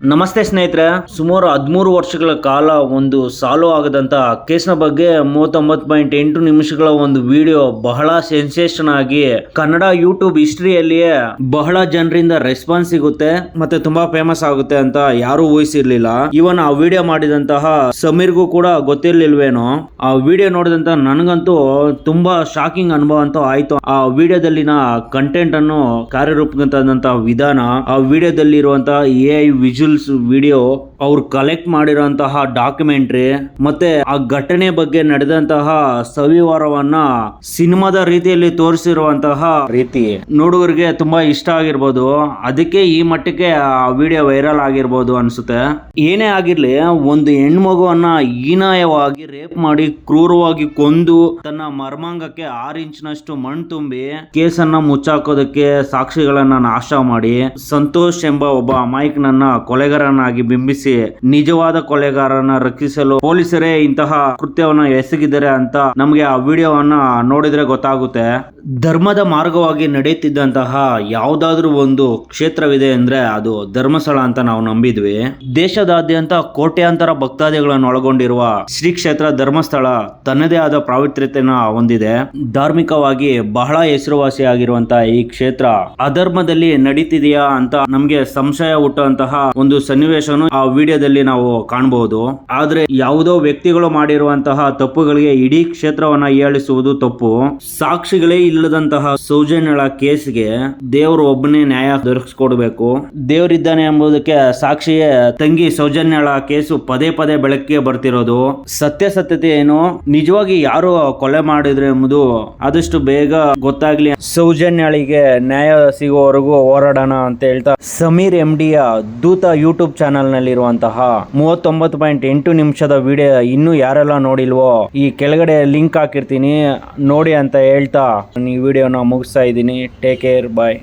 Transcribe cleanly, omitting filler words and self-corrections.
ನಮಸ್ತೆ ಸ್ನೇಹಿತರೆ, ಸುಮಾರು 13 ವರ್ಷಗಳ ಕಾಲ ಒಂದು ಸಾಲ್ವ್ ಆಗದಂತ ಕೇಸ್ನ ಬಗ್ಗೆ 39.8 ನಿಮಿಷಗಳ ಒಂದು ವಿಡಿಯೋ ಬಹಳ ಸೆನ್ಸೇಷನ್ ಆಗಿ ಕನ್ನಡ ಯೂಟ್ಯೂಬ್ ಹಿಸ್ಟ್ರಿಯಲ್ಲಿಯೇ ಬಹಳ ಜನರಿಂದ ರೆಸ್ಪಾನ್ಸ್ ಸಿಗುತ್ತೆ ಮತ್ತೆ ತುಂಬಾ ಫೇಮಸ್ ಆಗುತ್ತೆ ಅಂತ ಯಾರು ಊಹಿಸಿರ್ಲಿಲ್ಲ. ಇವನ್ ಆ ವಿಡಿಯೋ ಮಾಡಿದಂತಹ ಸಮೀರ್ಗೂ ಕೂಡ ಗೊತ್ತಿರ್ಲಿಲ್ವೇನೋ. ಆ ವಿಡಿಯೋ ನೋಡಿದಂತ ನನಗಂತೂ ತುಂಬಾ ಶಾಕಿಂಗ್ ಅನುಭವ ಅಂತೂ ಆಯ್ತು. ಆ ವಿಡಿಯೋದಲ್ಲಿನ ಕಂಟೆಂಟ್ ಅನ್ನು ಕಾರ್ಯರೂಪಕ್ಕೆ ತಂದಂತಹ ವಿಧಾನ, ಆ ವಿಡಿಯೋದಲ್ಲಿ ಇರುವಂತಹ AI ವಿಜುವಲ್ಸ್ ವಿಡಿಯೋ, ಅವ್ರು ಕಲೆಕ್ಟ್ ಮಾಡಿರುವಂತಹ ಡಾಕ್ಯುಮೆಂಟ್ರಿ ಮತ್ತೆ ಆ ಘಟನೆ ಬಗ್ಗೆ ನಡೆದಂತಹ ಸವಿವರವನ್ನ ಸಿನಿಮಾದ ರೀತಿಯಲ್ಲಿ ತೋರಿಸಿರುವಂತಹ ರೀತಿ ನೋಡುಗರಿಗೆ ತುಂಬಾ ಇಷ್ಟ ಆಗಿರ್ಬೋದು. ಅದಕ್ಕೆ ಈ ಮಟ್ಟಕ್ಕೆ ಆ ವಿಡಿಯೋ ವೈರಲ್ ಆಗಿರ್ಬೋದು ಅನ್ಸುತ್ತೆ. ಏನೇ ಆಗಿರ್ಲಿ, ಒಂದು ಹೆಣ್ಮಗುವನ್ನ ಹೀನಾಯವಾಗಿ ರೇಪ್ ಮಾಡಿ ಕ್ರೂರವಾಗಿ ಕೊಂದು ತನ್ನ ಮರ್ಮಾಂಗಕ್ಕೆ 6 ಇಂಚಿನಷ್ಟು ಮಣ್ಣು ತುಂಬಿ ಕೇಸನ್ನ ಮುಚ್ಚಾಕೋದಕ್ಕೆ ಸಾಕ್ಷಿಗಳನ್ನ ನಾಶ ಮಾಡಿ ಸಂತೋಷ್ ಎಂಬ ಒಬ್ಬ ಅಮಾಯಕನನ್ನ ಕೊಲೆಗಾರನಾಗಿ ಬಿಂಬಿಸಿ ನಿಜವಾದ ಕೊಲೆಗಾರನ ರಕ್ಷಿಸಲು ಪೊಲೀಸರೇ ಇಂತಹ ಕೃತ್ಯವನ್ನ ಎಸಗಿದ್ದಾರೆ ಅಂತ ನಮಗೆ ಆ ವಿಡಿಯೋವನ್ನ ನೋಡಿದ್ರೆ ಗೊತ್ತಾಗುತ್ತೆ. ಧರ್ಮದ ಮಾರ್ಗವಾಗಿ ನಡೆಯುತ್ತಿದ್ದಂತಹ ಯಾವುದಾದ್ರೂ ಒಂದು ಕ್ಷೇತ್ರವಿದೆ ಅಂದ್ರೆ ಅದು ಧರ್ಮಸ್ಥಳ ಅಂತ ನಾವು ನಂಬಿದ್ವಿ. ದೇಶದಾದ್ಯಂತ ಕೋಟ್ಯಾಂತರ ಭಕ್ತಾದಿಗಳನ್ನು ಒಳಗೊಂಡಿರುವ ಶ್ರೀ ಕ್ಷೇತ್ರ ಧರ್ಮಸ್ಥಳ ತನ್ನದೇ ಆದ ಪಾವಿತ್ರ್ಯತೆಯನ್ನ ಹೊಂದಿದೆ. ಧಾರ್ಮಿಕವಾಗಿ ಬಹಳ ಹೆಸರುವಾಸಿಯಾಗಿರುವಂತಹ ಈ ಕ್ಷೇತ್ರ ಅಧರ್ಮದಲ್ಲಿ ನಡೀತಿದೆಯಾ ಅಂತ ನಮ್ಗೆ ಸಂಶಯ ಹುಟ್ಟುವಂತಹ ಒಂದು ಸನ್ನಿವೇಶನು ಆ ವಿಡಿಯೋದಲ್ಲಿ ನಾವು ಕಾಣಬಹುದು. ಆದ್ರೆ ಯಾವುದೋ ವ್ಯಕ್ತಿಗಳು ಮಾಡಿರುವಂತಹ ತಪ್ಪುಗಳಿಗೆ ಇಡೀ ಕ್ಷೇತ್ರವನ್ನ ಹೀಯಾಳಿಸುವುದು ತಪ್ಪು. ಸಾಕ್ಷಿಗಳೇ ಇಲ್ಲದಂತಹ ಸೌಜನ್ಯಳ ಕೇಸ್ಗೆ ದೇವರು ಒಬ್ಬನೇ ನ್ಯಾಯ ದೊರಕಿಸ್ಕೊಡ್ಬೇಕು. ದೇವರಿದ್ದಾನೆ ಎಂಬುದಕ್ಕೆ ಸಾಕ್ಷಿಯೇ ತಂಗಿ ಸೌಜನ್ಯಳ ಕೇಸು ಪದೇ ಪದೇ ಬೆಳಕಿಗೆ ಬರ್ತಿರೋದು. ಸತ್ಯಾಸತ್ಯತೆ ಏನು, ನಿಜವಾಗಿ ಯಾರು ಕೊಲೆ ಮಾಡಿದ್ರೆ ಎಂಬುದು ಆದಷ್ಟು ಬೇಗ ಗೊತ್ತಾಗ್ಲಿ, ಸೌಜನ್ಯಳಿಗೆ ನ್ಯಾಯ ಸಿಗುವವರೆಗೂ ಹೋರಾಡೋಣ ಅಂತ ಹೇಳ್ತಾ ಸಮೀರ್ MDಯ ದೂತ ಯೂಟ್ಯೂಬ್ ಚಾನಲ್ ನಲ್ಲಿರುವಂತಹ 39.8 ನಿಮಿಷದ ವಿಡಿಯೋ ಇನ್ನೂ ಯಾರೆಲ್ಲ ನೋಡಿಲ್ವೋ ಈ ಕೆಳಗಡೆ ಲಿಂಕ್ ಹಾಕಿರ್ತೀನಿ, ನೋಡಿ ಅಂತ ಹೇಳ್ತಾ ಈ ವಿಡಿಯೋನ ಮುಗಿಸ್ತಾ ಇದ್ದೀನಿ. ಟೇಕ್ ಕೇರ್, ಬಾಯ್.